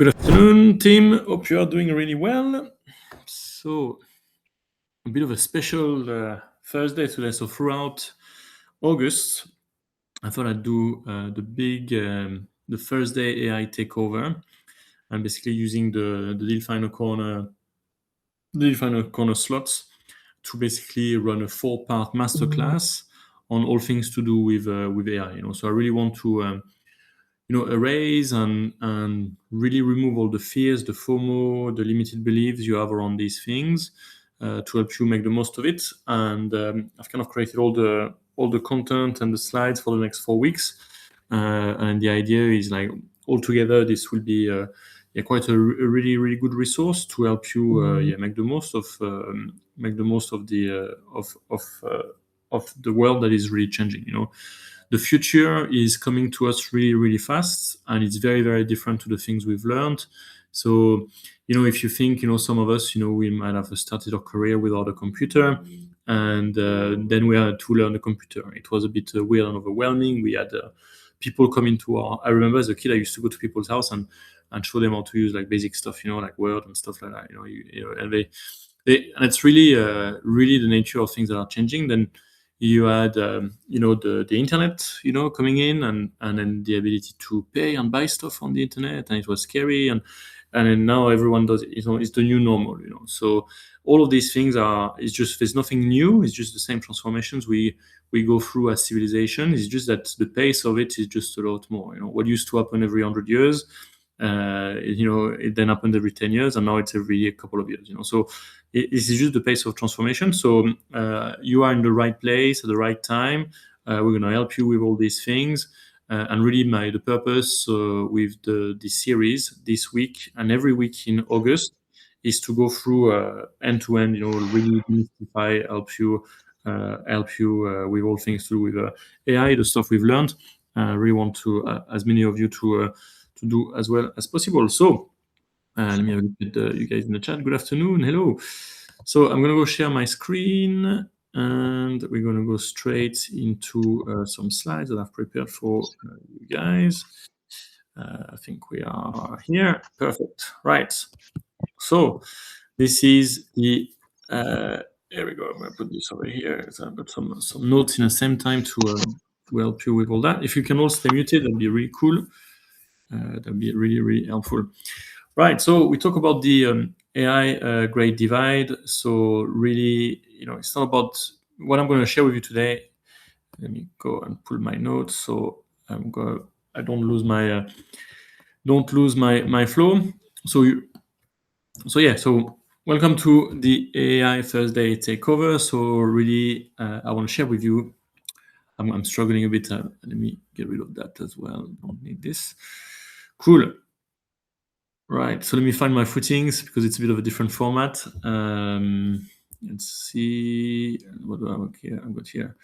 Good afternoon, team. Hope you are doing really well. So, a bit of a special Thursday today. So, throughout August, I thought I'd do the Thursday AI takeover. I'm basically using the Deal Final Corner slots to basically run a 4-part masterclass on all things to do with AI. So I really want to erase and really remove all the fears, the FOMO, the limited beliefs you have around these things to help you make the most of it. And I've kind of created all the content and the slides for the next 4 weeks. And the idea is like altogether, this will be quite a really really good resource to help you make the most of the world that is really changing. The future is coming to us really really fast, and it's very very different to the things we've learned. So if you think, some of us, we might have started our career without a computer, and then we had to learn the computer. It was a bit weird and overwhelming. We had people come into I remember as a kid I used to go to people's house and show them how to use like basic stuff, like Word and stuff like that. And and it's really really the nature of things that are changing. Then you had the internet coming in, and then the ability to pay and buy stuff on the internet, and it was scary, and then now everyone does it. It's the new normal. So all of these things it's just, there's nothing new. It's just the same transformations we go through as civilization. It's just that the pace of it is just a lot more. What used to happen every 100 years, it then happened every 10 years, and now it's every couple of years. So this is just the pace of transformation. So you are in the right place at the right time. We're going to help you with all these things. And really, the purpose with this series this week and every week in August is to go through end to end. Really demystify, help you with all things to do with AI, the stuff we've learned. Really want to as many of you to do as well as possible. So let me have a look at you guys in the chat. Good afternoon. Hello. So I'm going to go share my screen, and we're going to go straight into some slides that I've prepared for you guys. I think we are here. Perfect. Right. So this is the there we go. I'm going to put this over here. So I've got some notes in the same time to help you with all that. If you can all stay muted, that'd be really cool. That'd be really, really helpful. Right. So we talk about the AI great divide. So really, it's not about what I'm going to share with you today. Let me go and pull my notes so I don't lose my flow. So welcome to the AI Thursday takeover. So really, I want to share with you. I'm struggling a bit. Let me get rid of that as well. Don't need this. Cool. Right. So let me find my footings because it's a bit of a different format. Let's see. What do I have here? I've got here.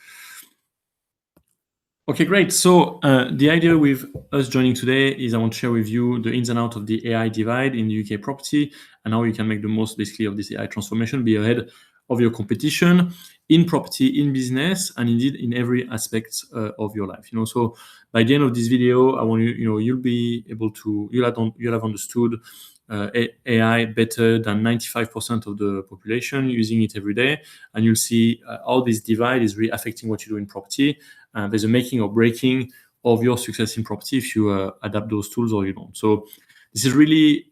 Okay, great. So the idea with us joining today is I want to share with you the ins and outs of the AI divide in the UK property and how you can make the most basically of this AI transformation, be ahead of your competition in property, in business, and indeed in every aspect of your life. So by the end of this video, I want you'll be able to, you'll have understood AI better than 95% of the population using it every day, and you'll see how this divide is really affecting what you do in property. There's a making or breaking of your success in property if you adapt those tools or you don't. So this really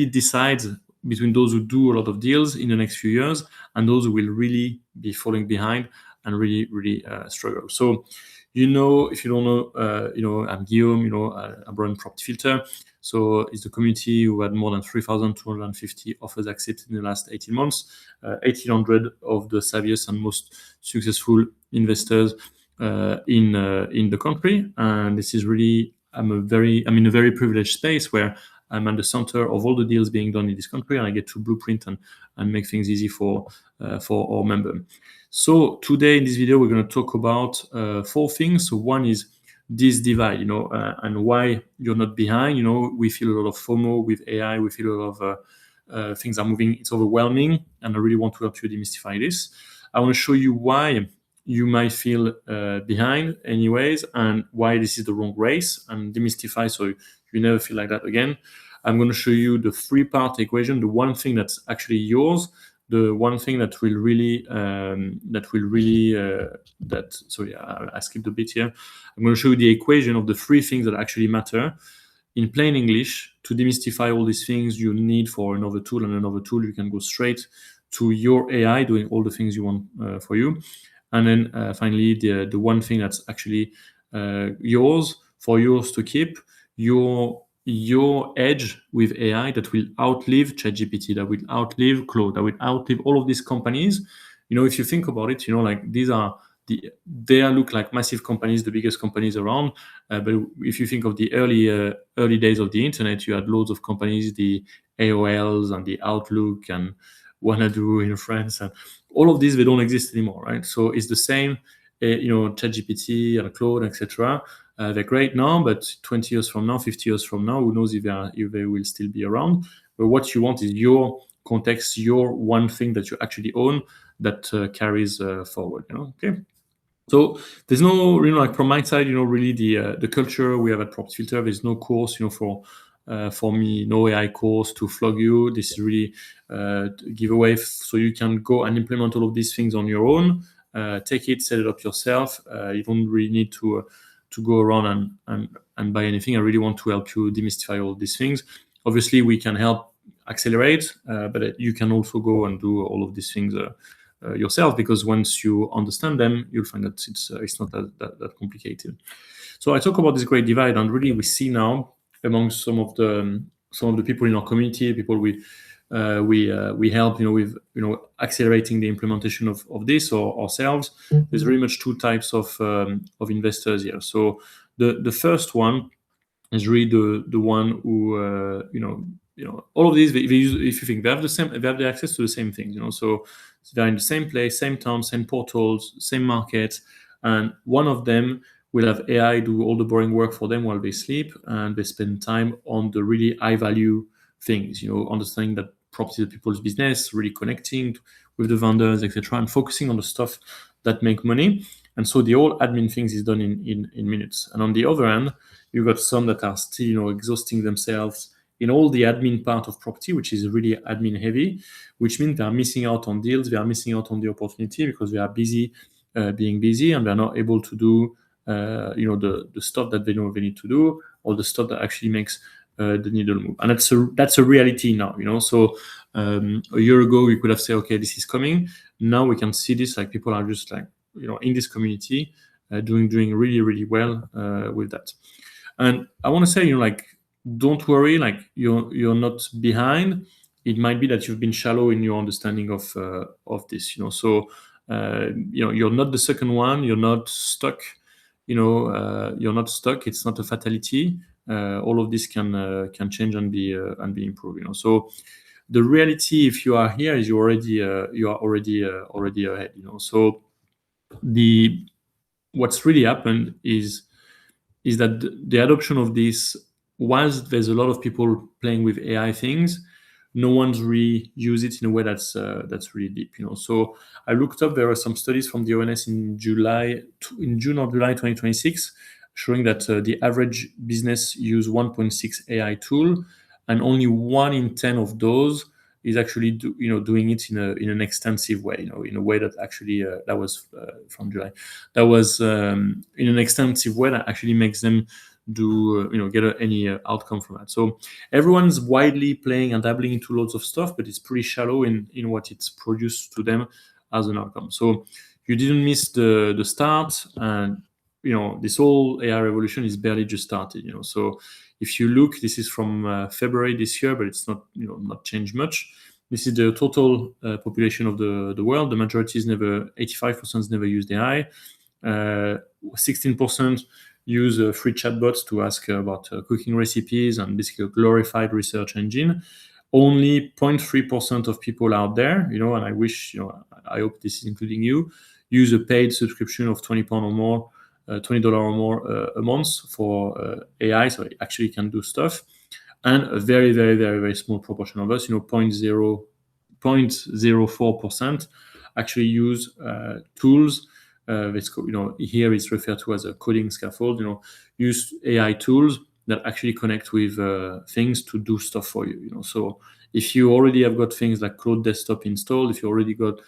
decides between those who do a lot of deals in the next few years and those who will really be falling behind and really, really struggle. So, if you don't know, I'm Guillaume, I run Property Filter. So it's the community who had more than 3,250 offers accepted in the last 18 months, 1,800 of the savviest and most successful investors in the country. And this is really, I'm in a very privileged space where I'm at the center of all the deals being done in this country, and I get to blueprint and make things easy for our member. So today in this video, we're going to talk about 4 things. So one is this divide, and why you're not behind. We feel a lot of FOMO with AI. We feel a lot of things are moving. It's overwhelming, and I really want to help you demystify this. I want to show you why you might feel behind anyways, and why this is the wrong race, and demystify so you never feel like that again. I'm going to show you the three-part equation, the one thing that's actually yours, the one thing that will really sorry, I skipped a bit here. I'm going to show you the equation of the three things that actually matter. In plain English, to demystify all these things you need for another tool and another tool, you can go straight to your AI doing all the things you want for you. And then finally, the one thing that's actually yours to keep, your edge with AI that will outlive ChatGPT, that will outlive Claude, that will outlive all of these companies. If you think about it, like these are they look like massive companies, the biggest companies around. But if you think of the early days of the internet, you had loads of companies, the AOLs and the Outlook and Wanadoo in France, and all of these, they don't exist anymore, right? So it's the same, ChatGPT and Claude, etc. They're great now, but 20 years from now, 50 years from now, who knows if they will still be around. But what you want is your context, your one thing that you actually own that carries forward. Okay. So there's no, like from my side, really the culture we have at Property Filter. There's no course, for me, no AI course to flog you. This is really giveaway, so you can go and implement all of these things on your own. Take it, set it up yourself. You don't really need to go around and buy anything. I really want to help you demystify all these things. Obviously, we can help accelerate, but you can also go and do all of these things yourself, because once you understand them, you'll find that it's not that complicated. So I talk about this great divide, and really we see now among some of the people in our community, people we help, with accelerating the implementation of this or ourselves. Mm-hmm. There's very much two types of investors here. So the first one is really the one who all of these, they use, if you think they have the access to the same things, so they're in the same place, same town, same portals, same market, and one of them will have AI do all the boring work for them while they sleep, and they spend time on the really high value things, understanding that property is people's business, really connecting with the vendors, etc., and focusing on the stuff that make money. And so the whole admin things is done in minutes. And on the other hand, you've got some that are still, exhausting themselves in all the admin part of property, which is really admin heavy, which means they are missing out on deals, they are missing out on the opportunity because they are busy being busy, and they're not able to do the stuff that they know they need to do, or the stuff that actually makes the needle move. And that's a reality now. So a year ago we could have said, okay, this is coming. Now we can see this, like people are just like in this community doing really, really well with that. And I want to say, don't worry, like you're not behind. It might be that you've been shallow in your understanding of this, so you're not the second one, you're not stuck, you're not stuck. It's not a fatality. All of this can change and be improved, so the reality, if you are here, is you are already ahead, so what's really happened is that the adoption of this, whilst there's a lot of people playing with AI things, no one's really used it in a way that's really deep. So I looked up. There are some studies from the ONS in June or July 2026, showing that the average business use 1.6 AI tool, and only 1 in 10 of those is actually doing it in an extensive way, in a way that actually that was from July. That was in an extensive way that actually makes them do get any outcome from that. So everyone's widely playing and dabbling into loads of stuff, but it's pretty shallow in what it's produced to them as an outcome. So you didn't miss the start, and this whole AI revolution is barely just started. So if you look, this is from February this year, but it's not not changed much. This is the total population of the world. The majority is 85% never used AI. 16% use free chatbots to ask about cooking recipes, and basically a glorified research engine. Only 0.3% of people out there, and I wish, I hope this is including you, use a paid subscription of £20 or more, $20 or more a month for AI, so it actually can do stuff. And a very, very, very, very small proportion of us, 0.04%, actually use tools. Here it's referred to as a coding scaffold. Use AI tools that actually connect with things to do stuff for you. So if you already have got things like Cloud Desktop installed, if you already got,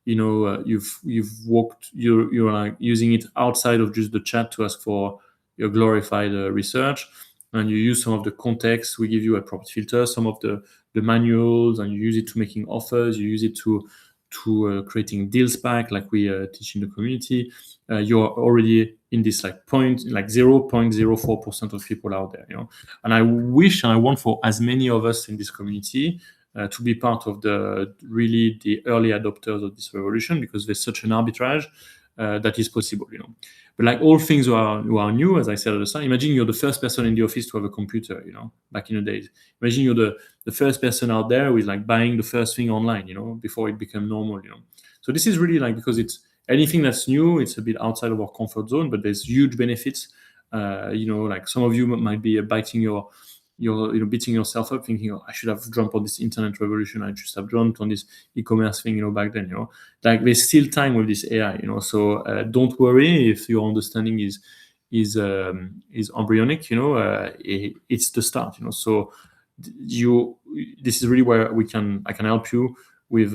you've walked, you're like using it outside of just the chat to ask for your glorified research, and you use some of the context we give you a property filter, some of the manuals, and you use it to making offers, you use it to creating deals pack like we teach in the community. You're already in this like 0.04% of people out there, and I wish and I want for as many of us in this community to be part of the early adopters of this revolution, because there's such an arbitrage that is possible. But like all things who are new, as I said at the start, imagine you're the first person in the office to have a computer, back in the days. Imagine you're the first person out there who is like buying the first thing online, before it became normal. So this is really like, because it's anything that's new, it's a bit outside of our comfort zone, but there's huge benefits. Like some of you might be biting beating yourself up, thinking, oh, I should have jumped on this internet revolution. I should have jumped on this e-commerce thing, back then. Like there's still time with this AI. So don't worry if your understanding is embryonic. It's the start. So this is really where I can help you with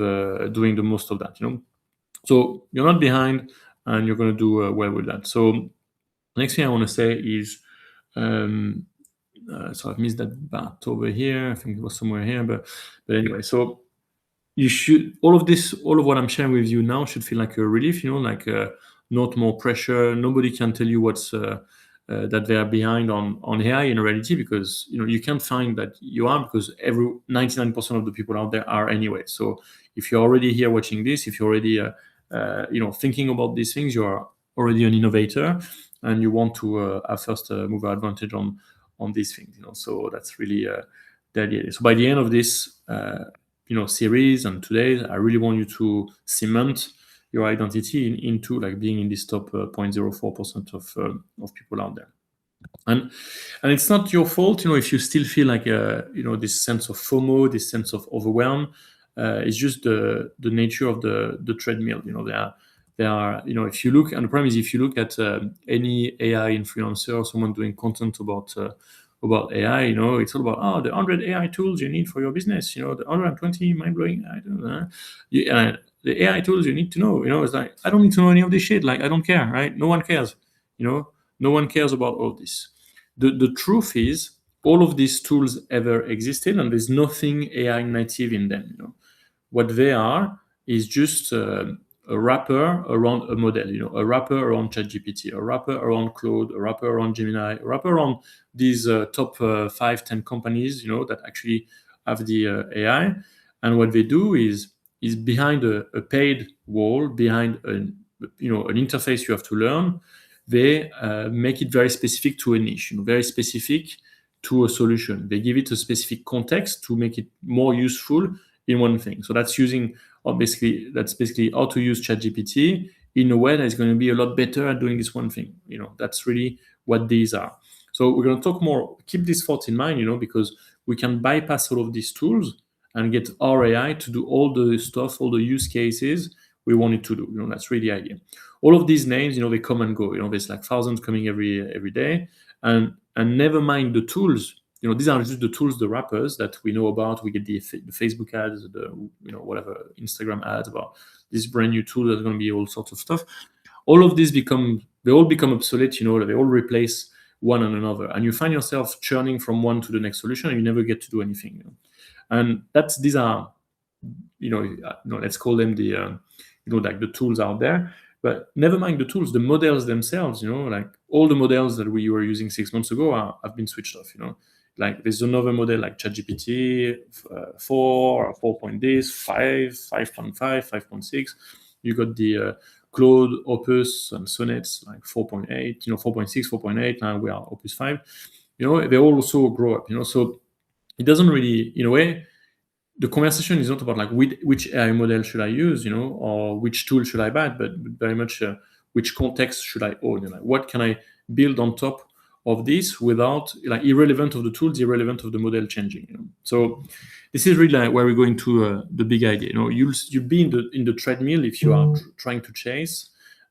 doing the most of that. So you're not behind, and you're going to do well with that. So next thing I want to say is. So I've missed that part over here. I think it was somewhere here, but anyway. So you should all of what I'm sharing with you now should feel like a relief. Like not more pressure. Nobody can tell you what's that they are behind on AI in reality, because you can't find that you are, because 99% of the people out there are anyway. So if you're already here watching this, if you're already thinking about these things, you are already an innovator, and you want to have first mover advantage on these things. So that's really the idea. So by the end of this series and today, I really want you to cement your identity into like being in this top 0.04% of people out there. And it's not your fault, if you still feel like this sense of FOMO, this sense of overwhelm. It's just the nature of the treadmill. There are if you look, and the problem is, if you look at any AI influencer or someone doing content about AI, it's all about the 100 AI tools you need for your business, the 120 mind-blowing, I don't know, the AI tools you need to know. It's like, I don't need to know any of this shit. Like, I don't care, right? No one cares. No one cares about all this. The truth is, all of these tools ever existed, and there's nothing AI native in them. What they are is just a wrapper around a model, a wrapper around ChatGPT, a wrapper around Claude, a wrapper around Gemini, a wrapper around these top 5-10 companies, that actually have the AI. And what they do is behind a paid wall, behind an interface you have to learn, they make it very specific to a niche, very specific to a solution. They give it a specific context to make it more useful in one thing. So that's basically how to use ChatGPT in a way that is going to be a lot better at doing this one thing. That's really what these are. So we're going to talk more. Keep this thought in mind, because we can bypass all of these tools and get our AI to do all the stuff, all the use cases we want it to do. That's really the idea. All of these names, they come and go. There's like thousands coming every day, and never mind the tools. These are just the tools, the wrappers that we know about. We get the Facebook ads, the whatever Instagram ads about this brand new tool that's going to be all sorts of stuff. All of these they all become obsolete. They all replace one another, and you find yourself churning from one to the next solution, and you never get to do anything. And these are, let's call them the, like the tools out there. But never mind the tools, the models themselves. Like all the models that we were using 6 months ago have been switched off. Like there's another model like ChatGPT 4, 4 point this, 5, 5.5, 5.6. You got the Claude, Opus, and Sonnets like 4.8, 4.6, 4.8. Now we are Opus 5. They all also grow up. So it doesn't really, in a way, the conversation is not about like which AI model should I use, or which tool should I buy, but very much which context should I own. Like what can I build on top of this without, like, irrelevant of the tools, irrelevant of the model changing. So this is really like where we're going to the big idea. You'll be in the treadmill if you are trying to chase.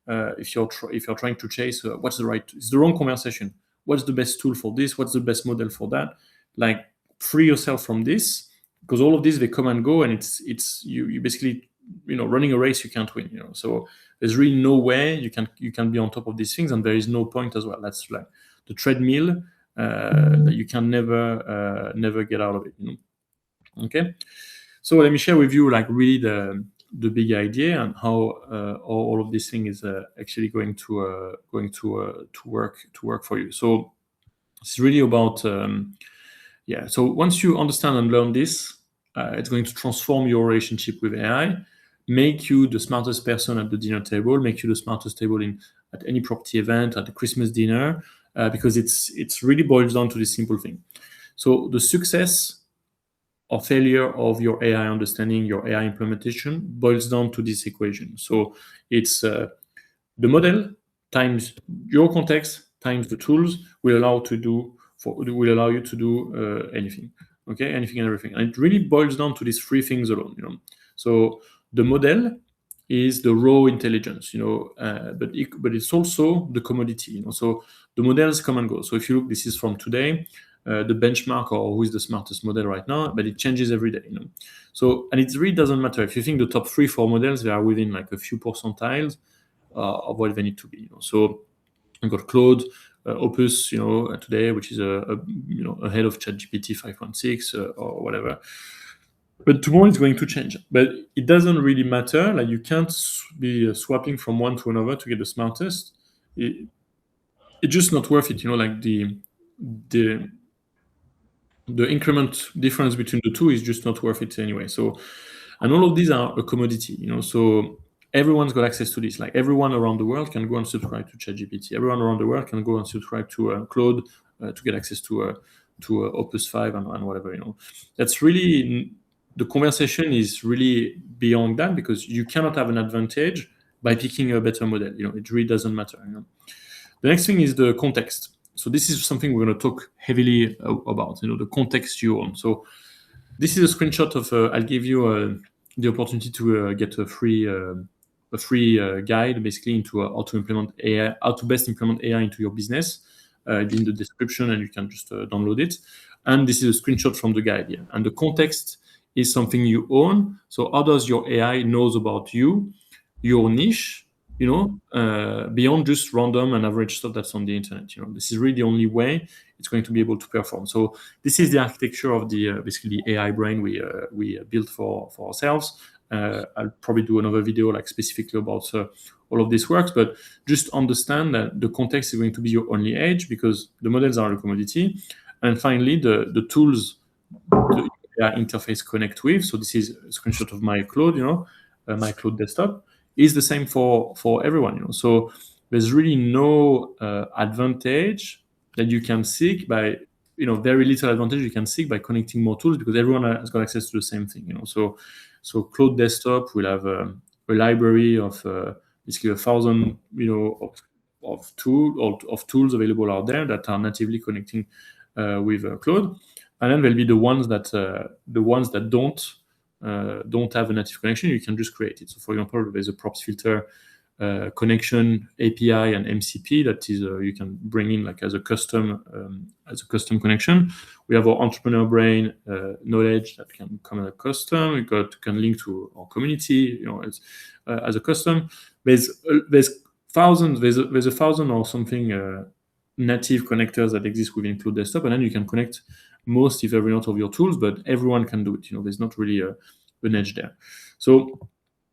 If you're trying to chase, what's the right? It's the wrong conversation. what's the best tool for this, what's the best model for that. Like, free yourself from this, because all of these, they come and go, and it's you basically, running a race, you can't win. So there's really no way you can be on top of these things, and there is no point as well. That's like the treadmill, that you can never get out of it. Okay, so let me share with you, like, really the big idea, and how all of this thing is actually going to work for you. So it's really about so once you understand and learn this, it's going to transform your relationship with AI, make you the smartest person at the dinner table, make you the smartest table at any property event, at the Christmas dinner, because it's really boils down to this simple thing. So the success or failure of your AI understanding, your AI implementation, boils down to this equation. So it's the model times your context times the tools will allow you to do anything. Okay, anything and everything. And it really boils down to these three things alone. So the model is the raw intelligence, but it's also the commodity. So the models come and go. So if you look, this is from today. The benchmark, or who is the smartest model right now, but it changes every day. So, and it really doesn't matter if you think the top 3-4 models, they are within like a few percentiles of what they need to be. So I've got Claude, Opus, today, which is ahead of ChatGPT 5.6 or whatever. But tomorrow it's going to change. But it doesn't really matter. Like, you can't be swapping from one to another to get the smartest. It's just not worth it. Like the increment difference between the two is just not worth it anyway. So, and all of these are a commodity. So everyone's got access to this. Like, everyone around the world can go and subscribe to ChatGPT. Everyone around the world can go and subscribe to Claude to get access to Opus 5 and whatever. That's really, the conversation is really beyond that, because you cannot have an advantage by picking a better model. It really doesn't matter. The next thing is the context. So this is something we're going to talk heavily about. The context you're on. So this is a screenshot of. I'll give you the opportunity to get a free guide, basically, into how to implement AI, how to best implement AI into your business. In the description, and you can just download it. And this is a screenshot from the guide here. And the context is something you own. So how does your AI knows about you, your niche, beyond just random and average stuff that's on the internet. This is really the only way it's going to be able to perform. So this is the architecture of the basically AI brain we built for ourselves. I'll probably do another video like specifically about all of this works, but just understand that the context is going to be your only edge, because the models are a commodity. And finally, the tools the AI interface connect with. So this is a screenshot of my Claude, my Claude desktop, is the same for everyone. So there's really no advantage that you can seek by, very little advantage you can seek by connecting more tools, because everyone has got access to the same thing. So Claude desktop will have a library of basically 1,000 of tools available out there that are natively connecting with Claude, and then there'll be the ones that don't have a native connection. You can just create it. So, for example, there's a props filter connection API and MCP that is you can bring in like as a custom connection. We have our entrepreneur brain knowledge that can come as a custom. Can link to our community, as a custom. There's thousands. There's 1,000 or something native connectors that exist within Claude Desktop, and then you can connect most, if every not of your tools, but everyone can do it. There's not really an edge there. So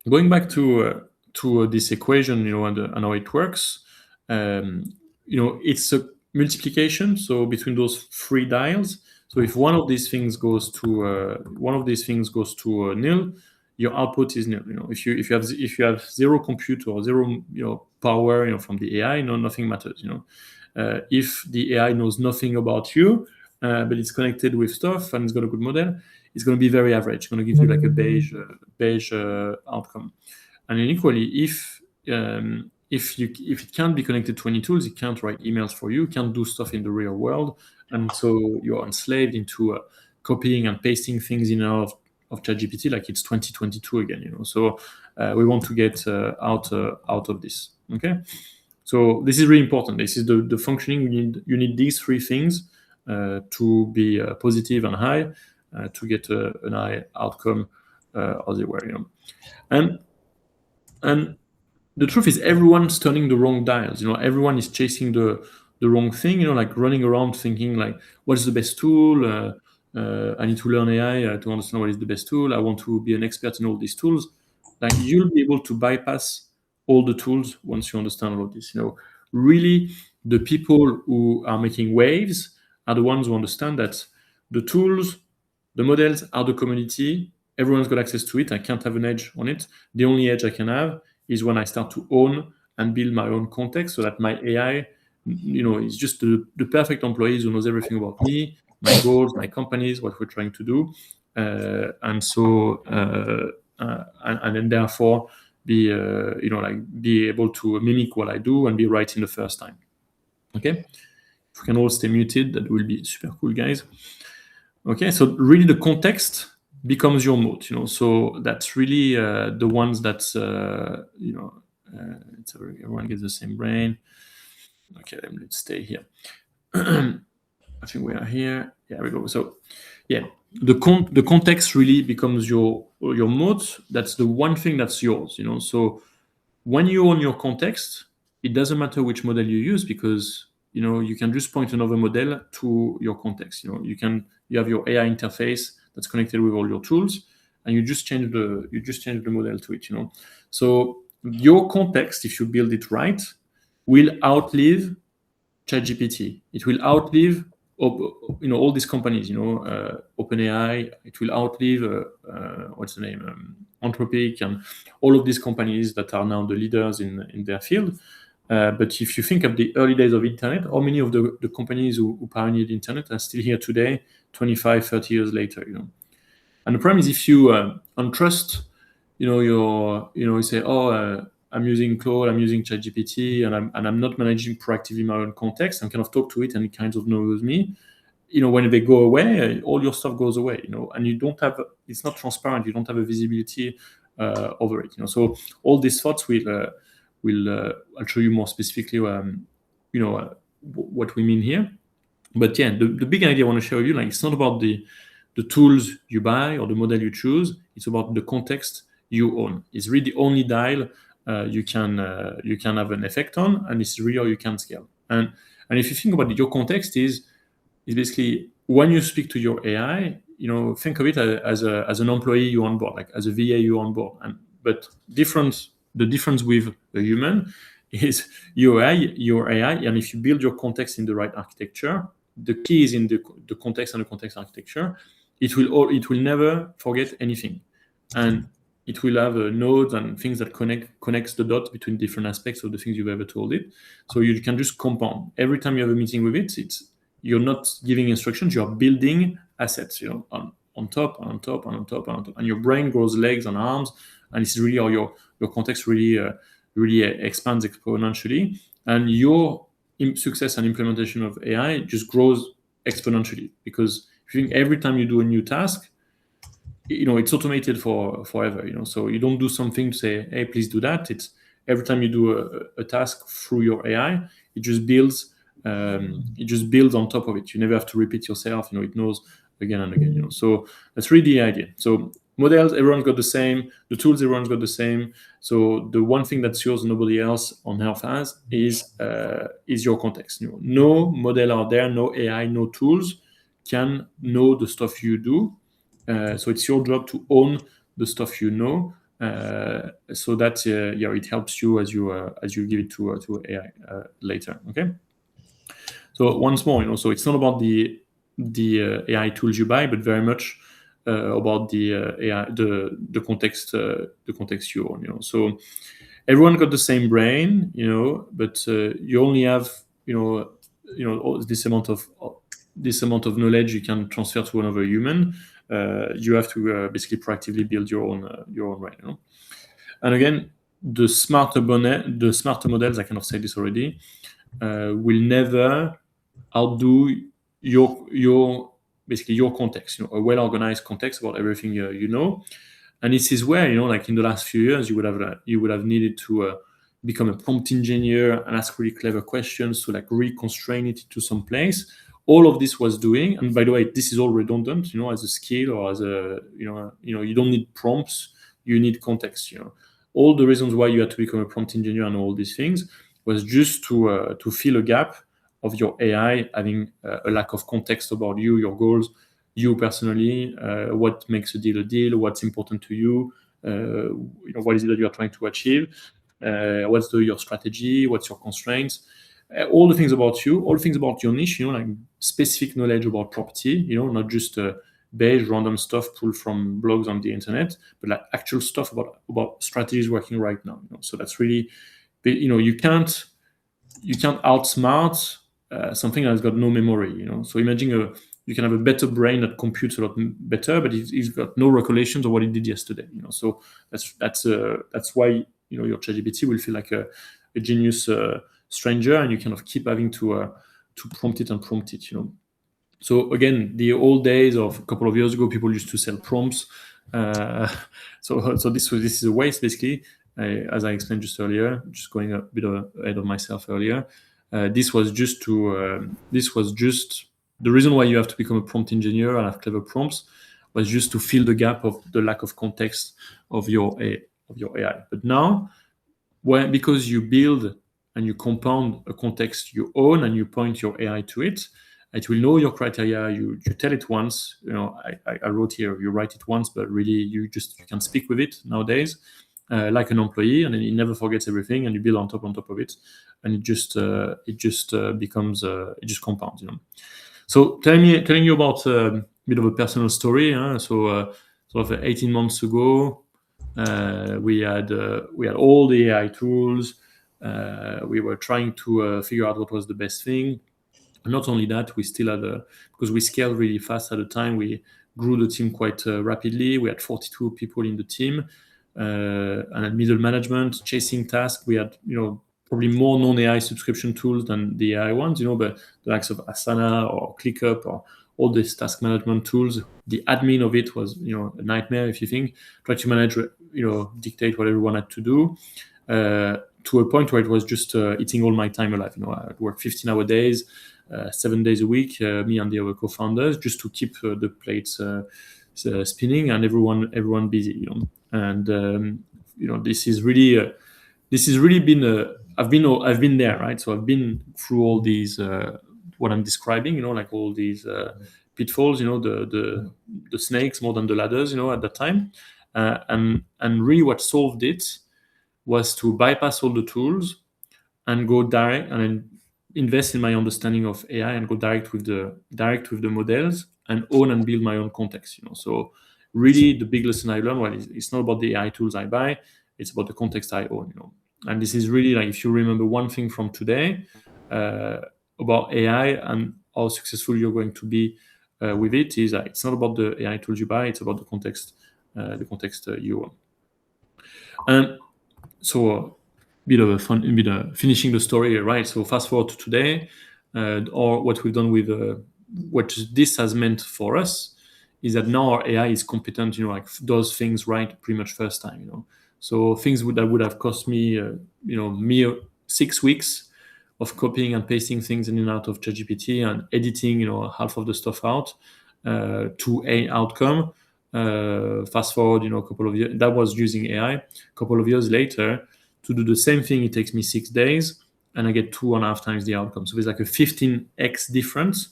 going back to this equation, and how it works, it's a multiplication. So between those three dials, so if one of these things goes to nil, your output is nil. If you have zero compute or zero power from the AI, nothing matters. If the AI knows nothing about you, but it's connected with stuff and it's got a good model, it's going to be very average. It's going to give you like a beige outcome. And then equally, if it can't be connected to any tools, it can't write emails for you, can't do stuff in the real world, and so you're enslaved into copying and pasting things in and out of ChatGPT like it's 2022 again. So we want to get out of this. Okay. So this is really important. This is the functioning. You need these three things to be positive and high to get an high outcome everywhere. And the truth is everyone's turning the wrong dials. Everyone is chasing the wrong thing. Like running around thinking like, what is the best tool? I need to learn AI to understand what is the best tool. I want to be an expert in all these tools. Like you'll be able to bypass all the tools once you understand all of this. Really, the people who are making waves are the ones who understand that the tools, the models are the community. Everyone's got access to it. I can't have an edge on it. The only edge I can have is when I start to own and build my own context so that my AI, is just the perfect employees who knows everything about me, my goals, my companies, what we're trying to do. And then therefore be able to mimic what I do and be right in the first time. Okay? If we can all stay muted, that will be super cool, guys. Okay, so really the context becomes your moat, so that's really the ones that everyone gets the same brain. Okay, let's stay here. I think we are here. Yeah, we go. So yeah, the context really becomes your moat. That's the one thing that's yours, so when you own your context, it doesn't matter which model you use, because you can just point another model to your context. You have your AI interface that's connected with all your tools, and you just change the model to it. So your context, if you build it right, will outlive ChatGPT. It will outlive all these companies. OpenAI. It will outlive what's the name, Anthropic, and all of these companies that are now the leaders in their field. But if you think of the early days of internet, how many of the companies who pioneered the internet are still here today, 25, 30 years later? And the problem is if you untrust, you say, I'm using Claude, I'm using ChatGPT, and I'm not managing proactively my own context. I'm kind of talk to it, and it kind of knows me. When they go away, all your stuff goes away. And you don't have. It's not transparent. You don't have a visibility over it. So all these thoughts will. I'll show you more specifically. What we mean here. But yeah, the big idea I want to share with you, like, it's not about the tools you buy or the model you choose. It's about the context you own. It's really the only dial you can have an effect on, and it's really how you can scale. And if you think about it, your context is basically when you speak to your AI. Think of it as an employee you onboard, like as a VA you onboard. But the difference with a human is your AI, and if you build your context in the right architecture, the key is in the context and the context architecture. It will never forget anything, and it will have nodes and things that connects the dots between different aspects of the things you've ever told it. So you can just compound. Every time you have a meeting with it, you're not giving instructions, you are building assets, on top and on top and on top and on top. And your brain grows legs and arms, and it's really how your context really expands exponentially. And your success and implementation of AI just grows exponentially, because if you think every time you do a new task, it's automated forever. So you don't do something to say, hey, please do that. It's every time you do a task through your AI, it just builds on top of it. You never have to repeat yourself. It knows again and again. So that's really the idea. So models, everyone's got the same. The tools, everyone's got the same. So the one thing that's yours, nobody else on Earth has, is your context. No model out there, no AI, no tools can know the stuff you do. So it's your job to own the stuff so that it helps you as you give it to AI later. Okay. So once more, so it's not about the AI tools you buy, but very much about the AI, the context you own. So everyone got the same brain, but you only have this amount of knowledge you can transfer to another human. You have to basically proactively build your own brain. And again, the smarter models, I kind of said this already, will never outdo your basically your context. A well-organized context about everything and this is where like in the last few years you would have needed to become a prompt engineer and ask really clever questions to like reconstrain it into some place. All of this was doing, and by the way, this is all redundant, as a skill or as a, you don't need prompts, you need context. All the reasons why you had to become a prompt engineer and all these things was just to fill a gap of your AI having a lack of context about you, your goals, you personally, what makes a deal, what's important to you, what is it that you are trying to achieve, what's your strategy, what's your constraints, all the things about you, all the things about your niche, like specific knowledge about property, not just beige random stuff pulled from blogs on the internet, but like actual stuff about strategies working right now. So that's really, you can't outsmart something that's got no memory. So imagine you can have a better brain that computes a lot better, but it's got no recollections of what it did yesterday. So that's why your ChatGPT will feel like a genius stranger, and you kind of keep having to prompt it. So again, the old days of a couple of years ago, people used to sell prompts. So this is a waste, basically. As I explained just earlier, just going a bit ahead of myself earlier. This was just the reason why you have to become a prompt engineer and have clever prompts was just to fill the gap of the lack of context of your AI. But now, because you build and you compound a context you own and you point your AI to it will know your criteria. You tell it once. I wrote here, you write it once, but really you can speak with it nowadays, like an employee, and then it never forgets everything, and you build on top of it, and it just becomes it just compounds. So telling you about a bit of a personal story. So sort of 18 months ago, we had all the AI tools. We were trying to figure out what was the best thing. Not only that, we still had because we scaled really fast at the time. We grew the team quite rapidly. We had 42 people in the team, and middle management, chasing tasks. We had probably more non-AI subscription tools than the AI ones. But the likes of Asana or ClickUp or all these task management tools. The admin of it was a nightmare. If you think, try to manage, dictate what everyone had to do. To a point where it was just eating all my time alive. I'd work 15-hour days, 7 days a week, me and the other co-founders, just to keep the plates spinning and everyone busy. And this is really been I've been there, right? So I've been through all these what I'm describing, like all these pitfalls, the snakes more than the ladders, at that time, and really what solved it was to bypass all the tools and go direct and then invest in my understanding of AI and go direct with the models and own and build my own context. So really the big lesson I learned, well, it's not about the AI tools I buy, it's about the context I own. And this is really like, if you remember one thing from today about AI and how successful you're going to be with it, is it's not about the AI tools you buy, it's about the context you own. And so bit of finishing the story, right? So fast forward to today, or what we've done with what this has meant for us is that now our AI is competent, like does things right pretty much first time. So things that would have cost me, mere 6 weeks of copying and pasting things in and out of ChatGPT and editing, half of the stuff out to a outcome. Fast forward, a couple of years, that was using AI. A couple of years later, to do the same thing, it takes me 6 days, and I get 2.5 times the outcome. So there's like a 15x difference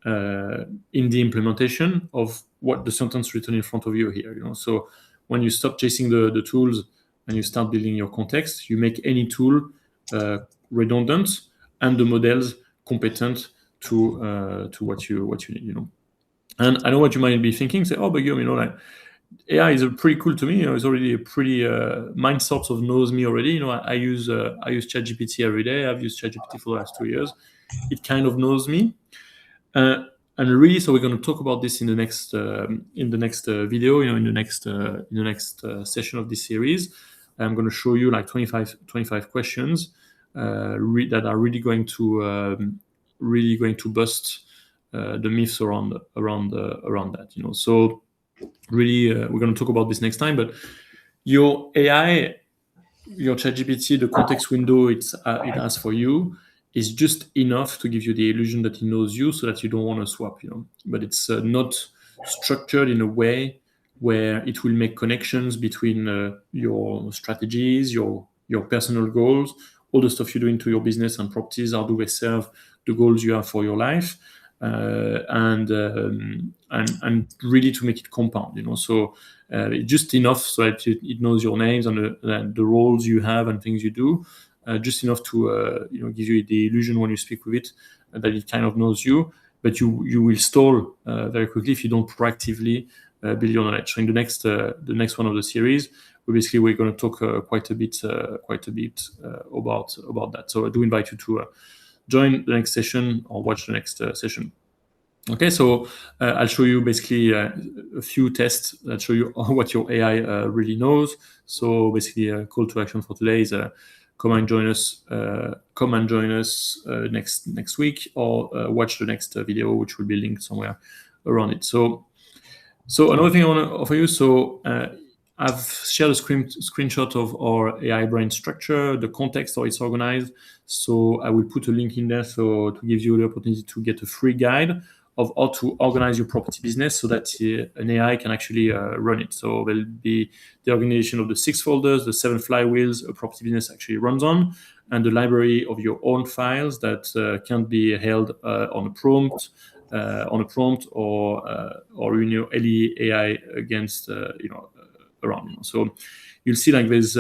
in the implementation of what the sentence written in front of you here. So when you stop chasing the tools and you start building your context, you make any tool redundant and the models competent to what you need. And I know what you might be thinking. Say, oh, but Guillaume, like AI is pretty cool to me. It's already a pretty mine sort of knows me already. I use ChatGPT every day. I've used ChatGPT for the last 2 years. It kind of knows me. And really, so we're going to talk about this in the next video. In the next session of this series, I'm going to show you like 25 questions that are really going to bust the myths around that. So really, we're going to talk about this next time. But your AI, your ChatGPT, the context window it has for you is just enough to give you the illusion that it knows you, so that you don't want to swap. But it's not structured in a way where it will make connections between your strategies, your personal goals, all the stuff you do into your business and properties. How do they serve the goals you have for your life? And really to make it compound, so just enough so that it knows your names and the roles you have and things you do, just enough to give you the illusion when you speak with it that it kind of knows you, but you will stall very quickly if you don't proactively build your knowledge. So in the next one of the series, we're going to talk quite a bit about that. So I do invite you to join the next session or watch the next session. Okay, so I'll show you basically a few tests that show you what your AI really knows. So basically, a call to action for today is come and join us next week, or watch the next video, which will be linked somewhere around it. So another thing I want to offer you. So I've shared a screenshot of our AI brain structure, the context how it's organized. So I will put a link in there so to give you the opportunity to get a free guide of how to organize your property business so that an AI can actually run it. So there'll be the organization of the 6 folders, the 7 flywheels a property business actually runs on, and the library of your own files that can be held on a prompt or any AI against around. So you'll see like there's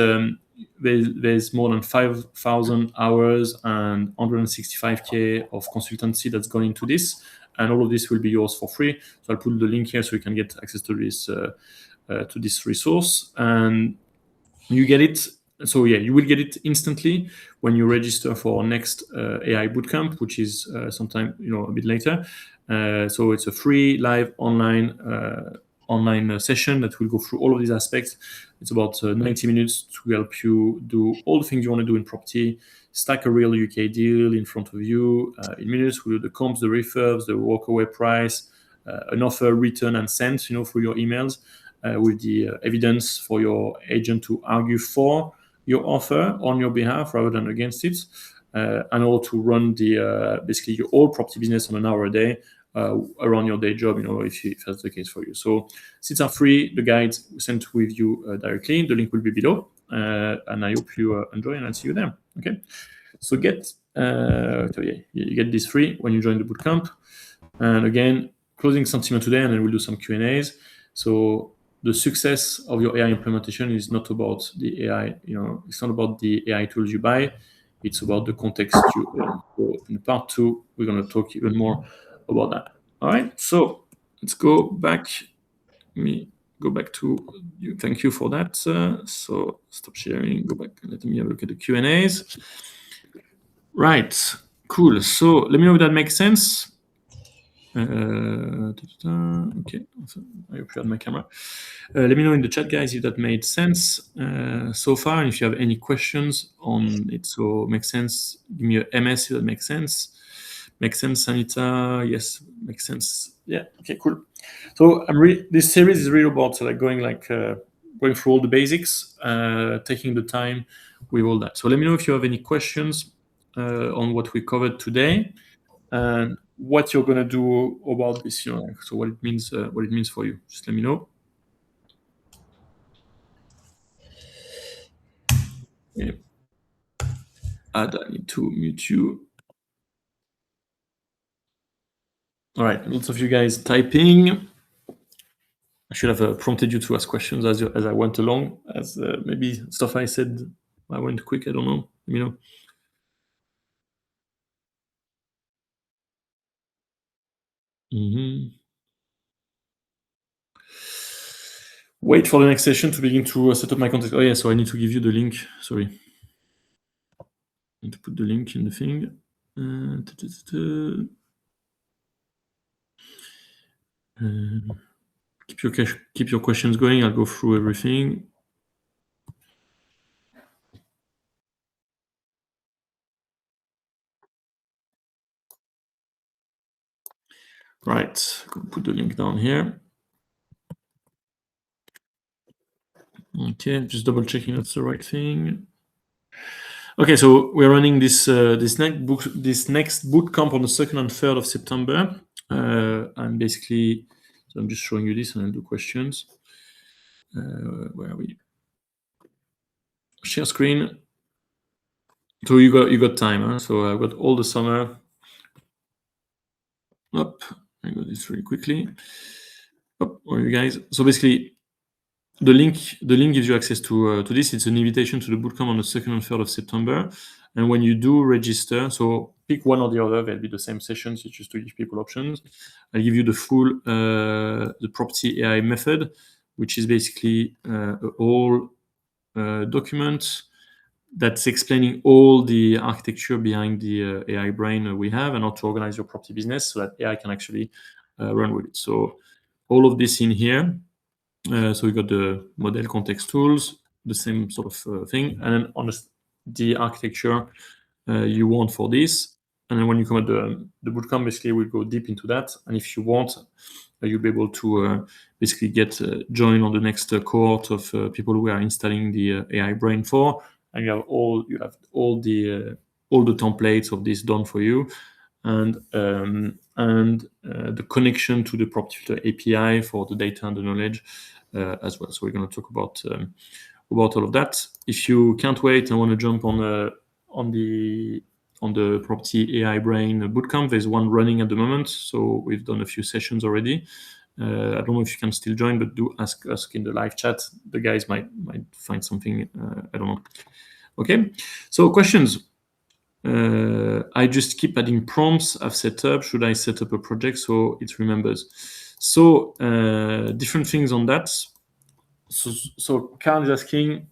more than 5,000 hours and 165K of consultancy that's gone into this, and all of this will be yours for free. So I'll put the link here so you can get access to this resource, and you get it. So yeah, you will get it instantly when you register for our next AI bootcamp, which is sometime a bit later. So it's a free live online session that will go through all of these aspects. It's about 90 minutes to help you do all the things you want to do in property, stack a real UK deal in front of you in minutes. We'll do the comps, the refurbs, the walkaway price, an offer written and sent through your emails, with the evidence for your agent to argue for your offer on your behalf rather than against it, and all to run basically your whole property business on an hour a day around your day job, if that's the case for you. So seats are free. The guides sent with you directly. The link will be below, and I hope you enjoy, and I'll see you there. Okay. So you get this free when you join the bootcamp. And again, closing sentiment today, and then we'll do some Q&As. So the success of your AI implementation is not about the AI, it's not about the AI tools you buy. It's about the context you own. So in part 2, we're going to talk even more about that. All right. So let's go back. Let me go back to you. Thank you for that. So stop sharing. Go back. Let me have a look at the Q&As. Right. Cool. So let me know if that makes sense. Okay, I hope you had my camera. Let me know in the chat, guys, if that made sense so far, and if you have any questions on it. So makes sense. Give me a MS if that makes sense. Makes sense, Sanita? Yes, makes sense. Yeah. Okay, cool. So this series is really about going through all the basics, taking the time with all that. So let me know if you have any questions on what we covered today, and what you're gonna do about this. So what it means for you. Just let me know. Yeah. I need to mute you. All right, lots of you guys typing. I should have prompted you to ask questions as I went along, as maybe stuff I said I went quick. I don't know. Let me know. Wait for the next session to begin to set up my context. Oh yeah, so I need to give you the link. Sorry. I need to put the link in the thing. Keep your questions going. I'll go through everything. Right, put the link down here. Okay, just double checking that's the right thing. Okay, so we're running this next boot camp on the 2nd and 3rd of September, and basically, so I'm just showing you this, and I'll do questions. Where are we? Share screen. So you got time, huh? So I've got all the summer. Up, I got this really quickly. Up, all you guys. So basically, the link gives you access to this. It's an invitation to the bootcamp on the 2nd and 3rd of September. And when you do register, so pick one or the other, they'll be the same sessions, it's just to give people options. I'll give you the full the property AI method, which is basically a whole document that's explaining all the architecture behind the AI brain we have and how to organize your property business so that AI can actually run with it. So all of this in here. So we got the model context tools, the same sort of thing, and then on the architecture you want for this. And then when you come at the bootcamp, basically we'll go deep into that. And if you want, you'll be able to basically get join on the next cohort of people who are installing the AI brain for, and you have all the templates of this done for you, and the connection to the property filter API for the data and the knowledge as well. So we're going to talk about all of that. If you can't wait and want to jump on the property AI brain bootcamp, there's one running at the moment. So we've done a few sessions already. I don't know if you can still join, but do ask in the live chat. The guys might find something. I don't know. Okay. So questions. I just keep adding prompts I've set up. Should I set up a project so it remembers? So different things on that. So Carl is asking,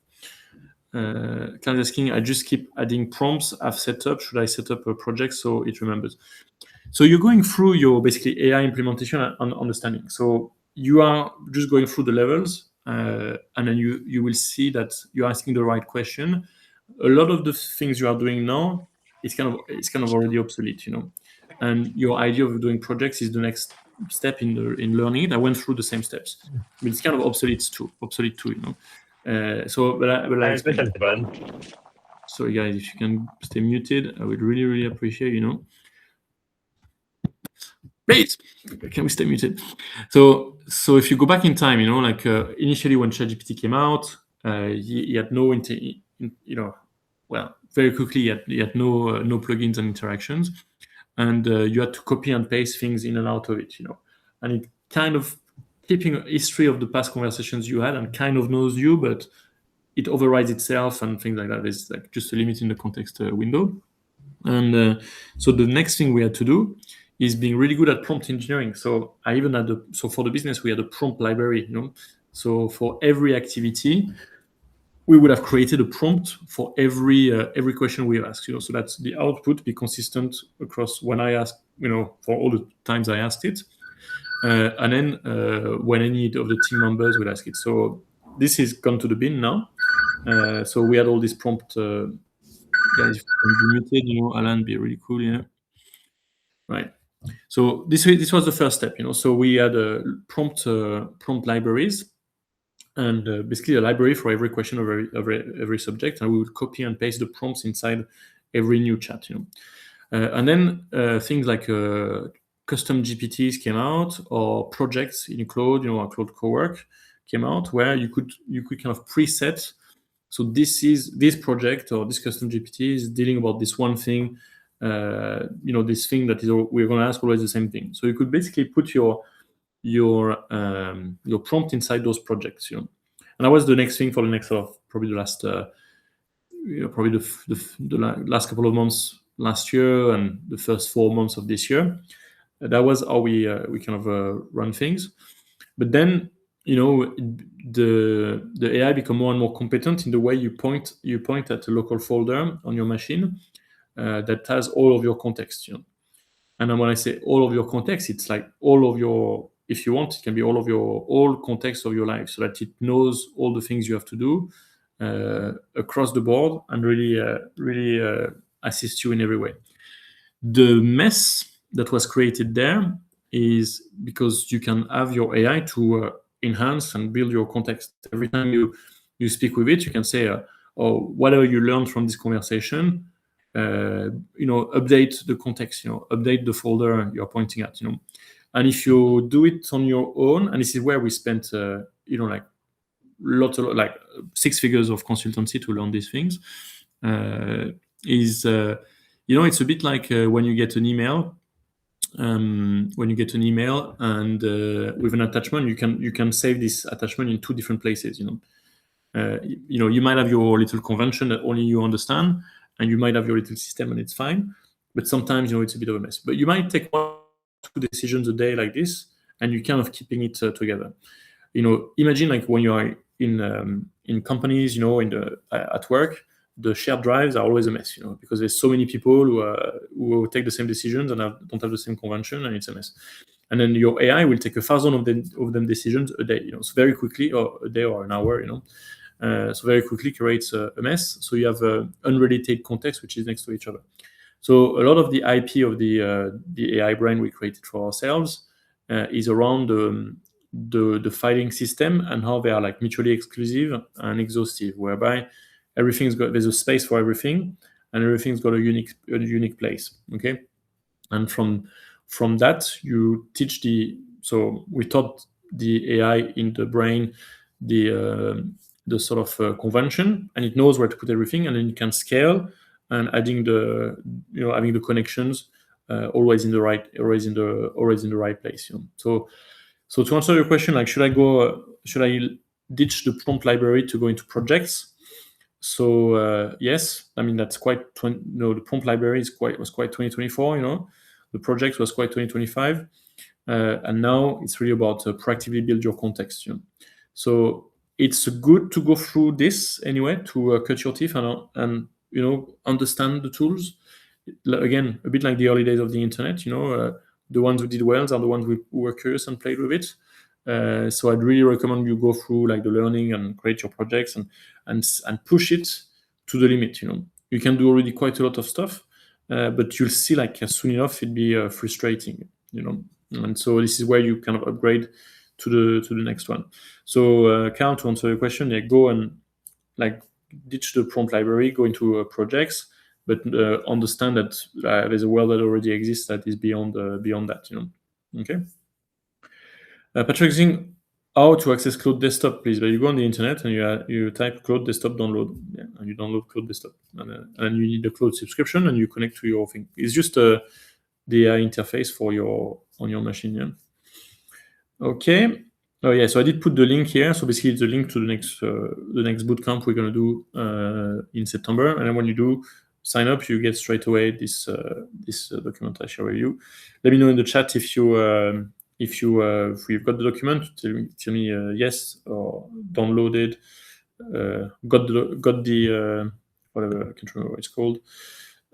I just keep adding prompts I've set up. Should I set up a project so it remembers? So you're going through your basically AI implementation and understanding. So you are just going through the levels, and then you will see that you're asking the right question. A lot of the things you are doing now, it's kind of already obsolete, And your idea of doing projects is the next step in learning it. I went through the same steps, but it's kind of obsolete too, but I explain. Sorry guys, if you can stay muted, I would really, really appreciate, Please, can we stay muted? So if you go back in time, like initially when ChatGPT came out, he had no, very quickly he had no plugins and interactions, and you had to copy and paste things in and out of it, and it kind of keeping a history of the past conversations you had and kind of knows you, but it overrides itself and things like that. There's like just a limit in the context window. And so the next thing we had to do is being really good at prompt engineering. So I even had for the business, we had a prompt library, So for every activity, we would have created a prompt for every question we asked, so that's the output be consistent across when I asked, for all the times I asked it. And then when any of the team members would ask it. So this is gone to the bin now. So we had all these prompt, guys, if you can be muted, Alan, be really cool, Right. So this was the first step, So we had prompt libraries, and basically a library for every question of every subject, and we would copy and paste the prompts inside every new chat, And then things like custom GPTs came out, or projects in Claude, our Claude Cowork came out, where you could kind of preset. So this project or this custom GPT is dealing about this one thing, this thing that we're going to ask always the same thing. So you could basically put your prompt inside those projects, And that was the next thing for the next probably the last, probably the last couple of months last year and the first 4 months of this year. That was how we kind of run things. But then, the AI become more and more competent in the way you point at a local folder on your machine that has all of your context, And then when I say all of your context, it's like all of your, if you want, it can be all context of your life, so that it knows all the things you have to do across the board and really assist you in every way. The mess that was created there is because you can have your AI to enhance and build your context. Every time you speak with it, you can say, or whatever you learned from this conversation, update the context, update the folder you're pointing at, and if you do it on your own, and this is where we spent like like 6 figures of consultancy to learn these things, is it's a bit like when you get an email. When you get an email and with an attachment, you can save this attachment in 2 different places. You might have your little convention that only you understand, and you might have your little system, and it's fine. But sometimes it's a bit of a mess. But you might take 1 2 decisions a day like this, and you're kind of keeping it together. Imagine like when you are in companies, at work, the shared drives are always a mess, because there's so many people who take the same decisions and don't have the same convention, and it's a mess. And then your AI will take 1,000 of them decisions a day, so very quickly, or a day or an hour, so very quickly creates a mess. So you have unrelated context which is next to each other. So a lot of the IP of the AI brain we created for ourselves is around the filing system and how they are like mutually exclusive and exhaustive, whereby there's a space for everything, and everything's got a unique place. Okay, and from that you teach so we taught the AI in the brain the sort of convention, and it knows where to put everything, and then you can scale and having the connections always in the right place. So to answer your question, like should I ditch the prompt library to go into projects? So yes, I mean that's quite the prompt library was quite 2024. The project was quite 2025, and now it's really about proactively build your context. So it's good to go through this anyway to cut your teeth and understand the tools. Again, a bit like the early days of the internet. The ones who did well are the ones who were curious and played with it. So I'd really recommend you go through like the learning and create your projects and push it to the limit. You can do already quite a lot of stuff, but you'll see like soon enough it'd be frustrating. And so this is where you kind of upgrade to the next one. So Carl, to answer your question, go and like ditch the prompt library, go into projects, but understand that there's a world that already exists that is beyond that. Okay. Patrick saying, how to access Cloud Desktop, please. But you go on the internet and you type Cloud Desktop download, and you download Cloud Desktop, and you need a Cloud subscription, and you connect to your thing. It's just the AI interface on your machine. Yeah. Okay. Oh yeah. So I did put the link here. So basically, it's the link to the next bootcamp we're gonna do in September, and then when you do sign up, you get straight away this document I share with you. Let me know in the chat if you've got the document. Tell me yes, or downloaded, got the whatever, I can't remember what it's called,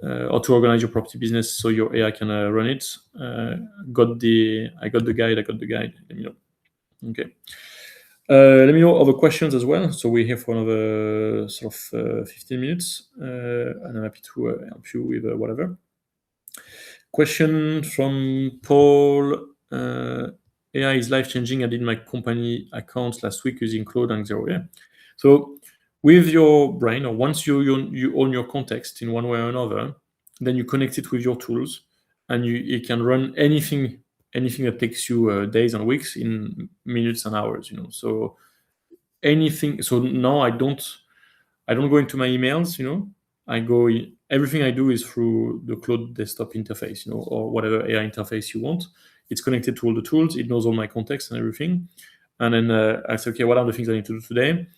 or to organize your property business so your AI can run it. I got the guide. Let me know. Okay. Let me know other questions as well. So we're here for another sort of 15 minutes, and I'm happy to help you with whatever. Question from Paul. AI is life-changing. I did my company account last week using Claude and Zero. Yeah. So with your brain, or once you own your context in one way or another, then you connect it with your tools, and it can run anything that takes you days and weeks in minutes and hours. So anything. So now I don't go into my emails. Everything I do is through the Cloud Desktop interface, or whatever AI interface you want. It's connected to all the tools. It knows all my context and everything. And then I say, okay, what are the things I need to do today?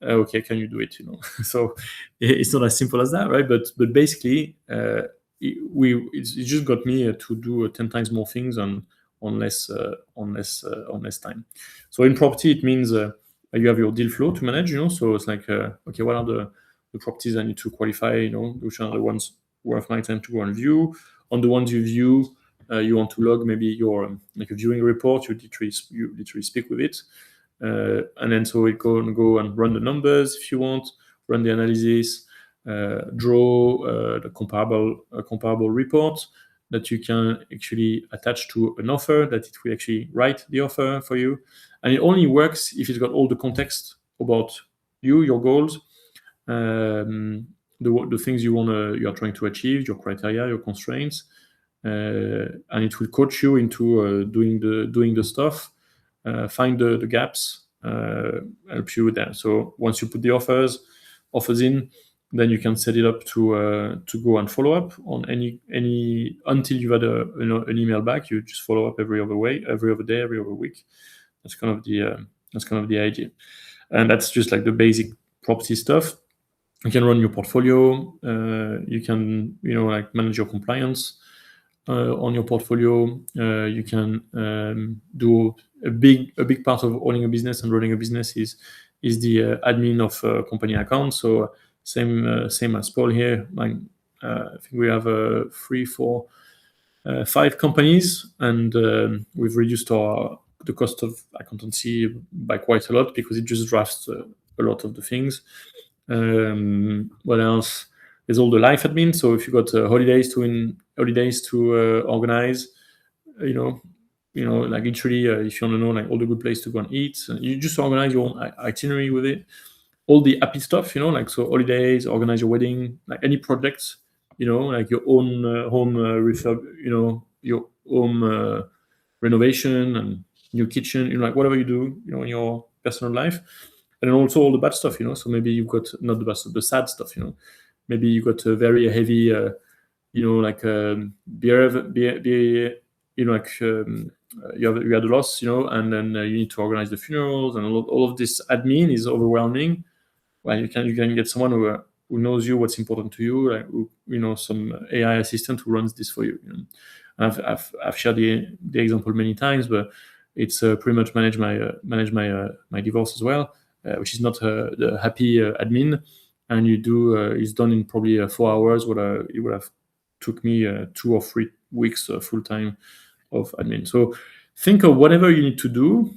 Okay, can you do it? So it's not as simple as that, right? But basically, it just got me to do 10 times more things on less time. So in property, it means you have your deal flow to manage. So it's like, okay, what are the properties I need to qualify? Which are the ones worth my time to go and view. On the ones you view, you want to log maybe your like a viewing report. You literally speak with it. And then so it go and run the numbers if you want, run the analysis, draw the comparable report that you can actually attach to an offer, that it will actually write the offer for you. And it only works if it's got all the context about you, your goals, the things you are trying to achieve, your criteria, your constraints, and it will coach you into doing the stuff, find the gaps, help you with that. So once you put the offers in, then you can set it up to go and follow up on any until you've had an email back. You just follow up every other day, every other week. That's kind of the idea, and that's just like the basic property stuff. You can run your portfolio. You can like manage your compliance on your portfolio. You can do a big part of owning a business and running a business is the admin of company accounts. So same as Paul here. Like I think we have 3, 4, 5 companies, and we've reduced the cost of accountancy by quite a lot because it just drafts a lot of the things. What else? There's all the life admin. So if you got holidays to organize, like literally, if you want to know like all the good place to go and eat, you just organize your own itinerary with it. All the happy stuff, like so holidays, organize your wedding, like any projects, like your own home refurb, your home renovation and new kitchen, like whatever you do, in your personal life, and then also all the bad stuff, So maybe you've got not the bad stuff, the sad stuff, Maybe you got a very heavy, like beer, like you had a loss, and then you need to organize the funerals, and all of this admin is overwhelming. Well, you can get someone who knows you, what's important to you, like some AI assistant who runs this for you. And I've shared the example many times, but it's pretty much manage my divorce as well, which is not the happy admin, and it's done in probably 4 hours. What it would have took me 2 or 3 weeks full time of admin. So think of whatever you need to do,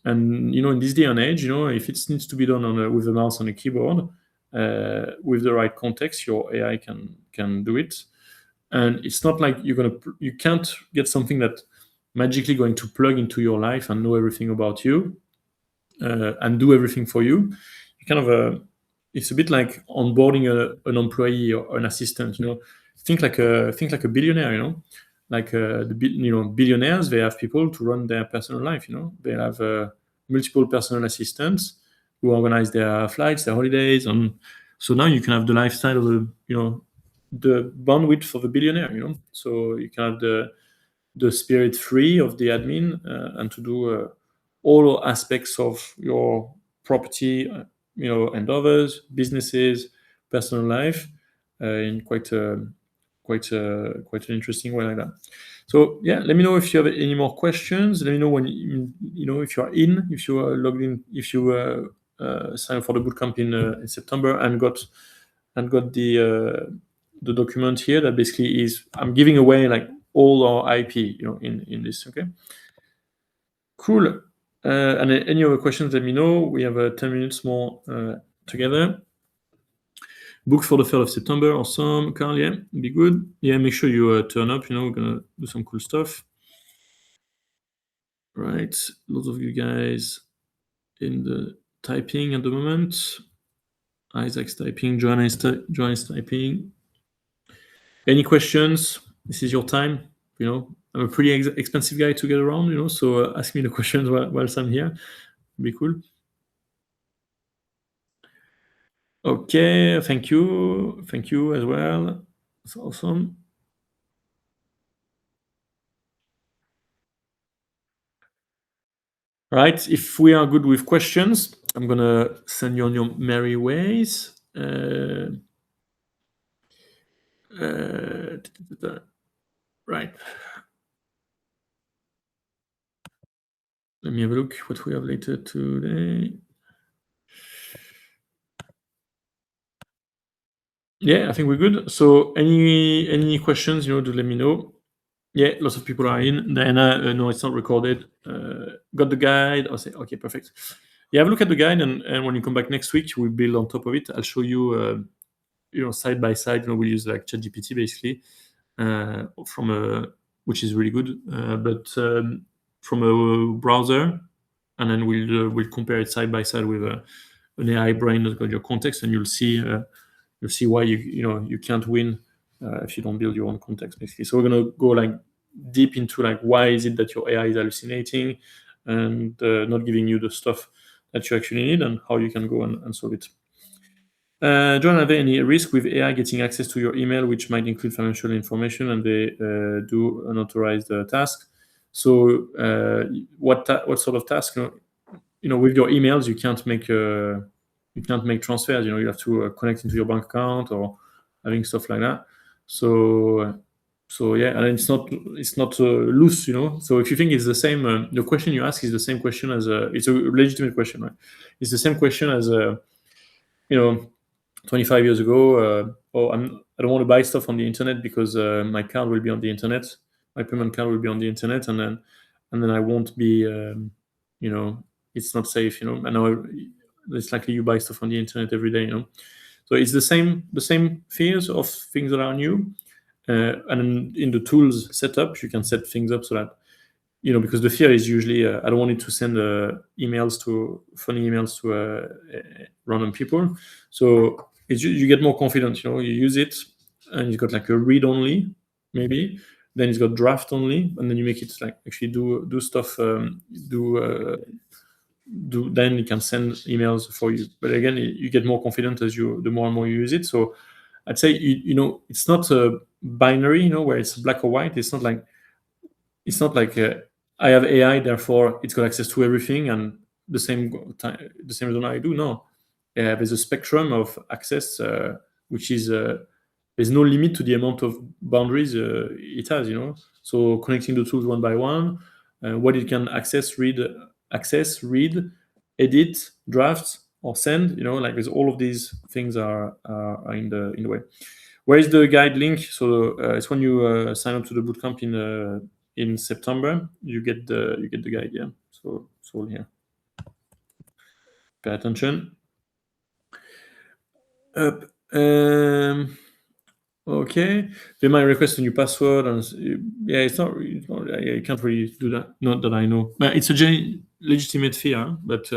and in this day and age, if it needs to be done with a mouse on a keyboard, with the right context, your AI can do it. And it's not like you can't get something that magically going to plug into your life and know everything about you, and do everything for you. You kind of it's a bit like onboarding an employee or an assistant. Think like a billionaire. Like billionaires, they have people to run their personal life. They have multiple personal assistants who organize their flights, their holidays, and so now you can have the lifestyle of the bandwidth of a billionaire. So you can have the spirit free of the admin, and to do all aspects of your property, and others, businesses, personal life, in quite an interesting way like that. So yeah, let me know if you have any more questions. Let me know when if you are logged in, if you sign up for the bootcamp in September and got the document here that basically is I'm giving away like all our IP, in this. Okay, cool. And any other questions, let me know. We have 10 minutes more together. Book for the 3rd of September. Awesome. Carl, yeah, be good. Yeah, make sure you turn up. We're going to do some cool stuff. Right. Lots of you guys in the typing at the moment. Isaac's typing. Joanna is typing. Any questions? This is your time. I'm a pretty expensive guy to get around, so ask me the questions whilst I'm here. It'd be cool. Okay, thank you. Thank you as well. That's awesome. Right, if we are good with questions, I'm gonna send you on your merry ways. Right. Let me have a look what we have later today. Yeah, I think we're good. So any questions, do let me know. Yeah, lots of people are in. Diana, no, it's not recorded. Got the guide. I'll say, okay, perfect. Yeah, have a look at the guide, and when you come back next week, we'll build on top of it. I'll show you, side by side. We'll use like ChatGPT basically, which is really good, but from a browser, and then we'll compare it side by side with an AI brain that's got your context, and you'll see why you can't win if you don't build your own context, basically. So we're gonna go like deep into like why is it that your AI is hallucinating and not giving you the stuff that you actually need, and how you can go and solve it. John, are there any risk with AI getting access to your email, which might include financial information, and they do unauthorized task? So, what sort of task? With your emails, you can't make transfers. You have to connect into your bank account or having stuff like that. So yeah, and it's not loose. So if you think it's the same, the question you ask is the same question as it's a legitimate question, right? It's the same question as you know 25 years ago, I don't want to buy stuff on the internet because my card will be on the internet, my payment card will be on the internet, and then I won't be, it's not safe, and now it's likely you buy stuff on the internet every day. So it's the same fears of things that are new, and in the tools setup, you can set things up so that because the fear is usually I don't want it to send funny emails to random people. So you get more confident. You use it, and it's got like a read only, maybe. Then it's got draft only, and then you make it like actually do stuff. Then it can send emails for you. But again, you get more confident the more and more you use it. So I'd say it's not a binary, where it's black or white. It's not like I have AI, therefore it's got access to everything, and the same time, the same reason I do. No, there's a spectrum of access, which is there's no limit to the amount of boundaries it has. So connecting the tools one by one, what it can read, edit, draft, or send. Like there's all of these things are in the way. Where is the guide link? So it's when you sign up to the bootcamp in September, you get the guide. Yeah. So it's all here. Pay attention. Up. Okay. They might request a new password, and yeah, it's not. You can't really do that. Not that I know. But it's a legitimate fear. But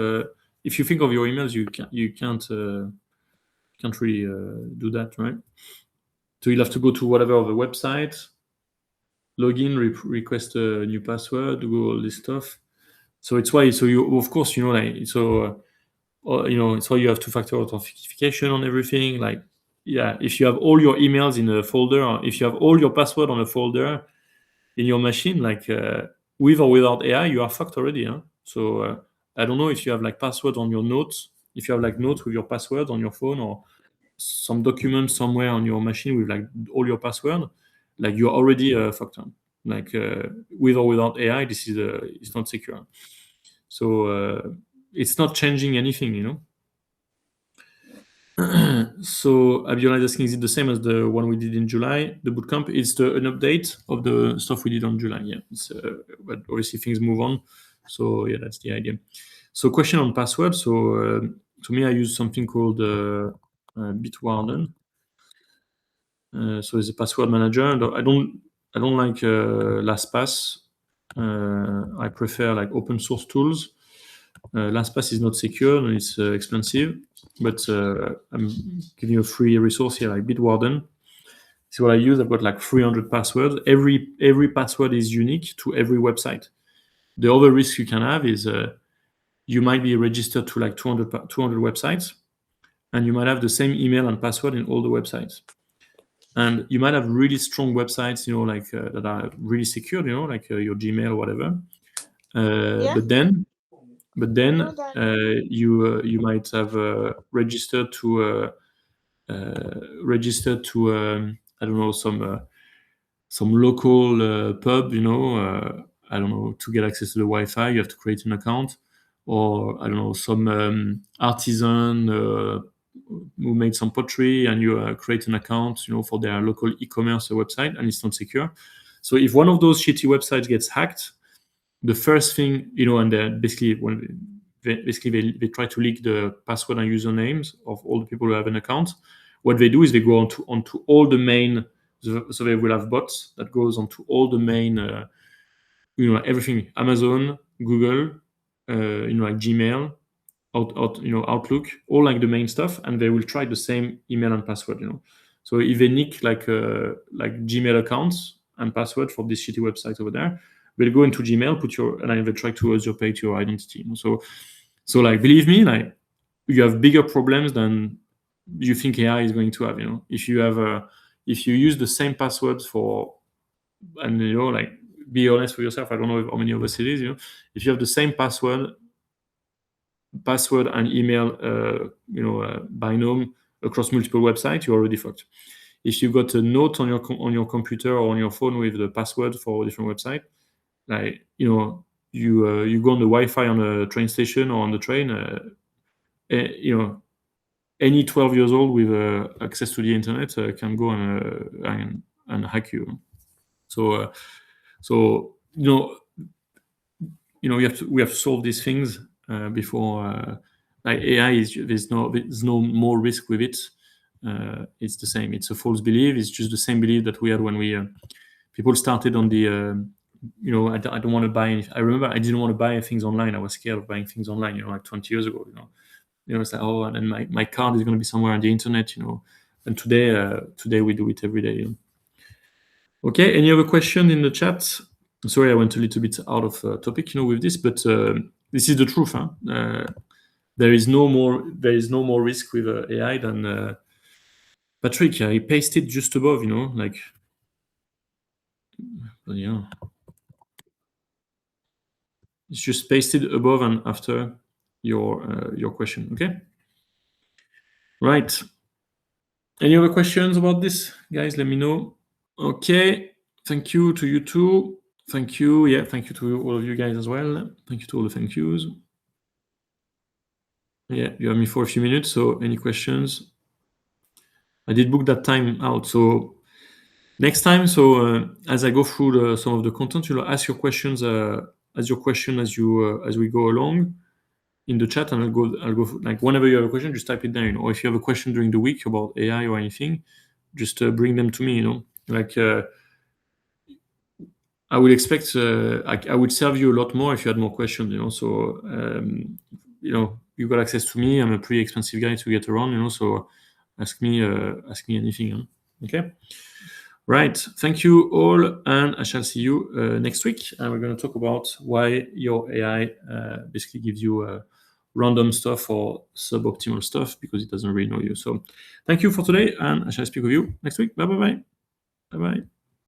if you think of your emails, you can't really do that, right? So you'll have to go to whatever other website, login, request a new password, do all this stuff. So it's why. So you, of course, like so. It's why you have two-factor authentication on everything. Like, yeah, if you have all your emails in a folder, or if you have all your password on a folder in your machine, like with or without AI, you are fucked already. Huh? So I don't know if you have like password on your notes, if you have like notes with your password on your phone, or some document somewhere on your machine with like all your password, like you're already fucked up. Like with or without AI, this is it's not secure. So it's not changing anything. So Abiola is asking, is it the same as the one we did in July? The bootcamp is an update of the stuff we did on July. Yeah, but obviously things move on. So yeah, that's the idea. So question on password. So to me, I use something called Bitwarden. So it's a password manager. I don't like LastPass. I prefer like open source tools. LastPass is not secure and it's expensive, but I'm giving you a free resource here, like Bitwarden. This is what I use. I've got like 300 passwords. Every password is unique to every website. The other risk you can have is you might be registered to like 200 websites, and you might have the same email and password in all the websites. And you might have really strong websites, like that are really secure, like your Gmail or whatever. Yeah. But then know that. you might have registered to I don't know, some local pub, I don't know, to get access to the Wi-Fi, you have to create an account, or I don't know, some artisan who made some pottery, and you create an account, for their local e-commerce website, and it's not secure. So if one of those shitty websites gets hacked, the first thing, and then basically they try to leak the password and usernames of all the people who have an account. What they do is they go onto all the main, so they will have bots that goes onto all the main, everything, Amazon, Google, like Gmail, Outlook, all like the main stuff, and they will try the same email and password. So if they nick like Gmail accounts and password for this shitty website over there, they'll go into Gmail, and then they try to usurpate your identity. So like, believe me, like, you have bigger problems than you think AI is going to have. If you use the same password and like, be honest with yourself. I don't know how many of us it is. If you have the same password and email, binom across multiple websites, you're already fucked. If you got a note on your computer or on your phone with the password for a different website, like, you go on the Wi-Fi on a train station or on the train, any 12 years old with access to the internet can go and hack you. So we have to solve these things before. Like, AI there's no more risk with it. It's the same. It's a false belief. It's just the same belief that we had when people started on the. I don't want to buy anything. I remember I didn't want to buy things online. I was scared of buying things online. Like 20 years ago. It's like, oh, and then my card is going to be somewhere on the internet. And today we do it every day. Okay. Any other question in the chat? Sorry, I went a little bit out of topic, with this, but this is the truth. Huh? There is no more risk with AI than Patrick. He pasted just above, like, yeah, it's just pasted above and after your question. Okay, right. Any other questions about this, guys? Let me know. Okay, thank you to you too. Thank you. Yeah, thank you to all of you guys as well. Thank you to all the thank yous. Yeah, you have me for a few minutes, so any questions? I did book that time out, so next time, as I go through some of the content, ask your questions as we go along in the chat, and I'll go like, whenever you have a question, just type it down, or if you have a question during the week about AI or anything, just bring them to me, like, I would expect I would serve you a lot more if you had more questions, so you got access to me. I'm a pretty expensive guy to get around, so ask me anything. Okay, right. Thank you all, and I shall see you next week, and we're going to talk about why your AI basically gives you random stuff or suboptimal stuff because it doesn't really know you. So thank you for today, and I shall speak with you next week. Bye bye.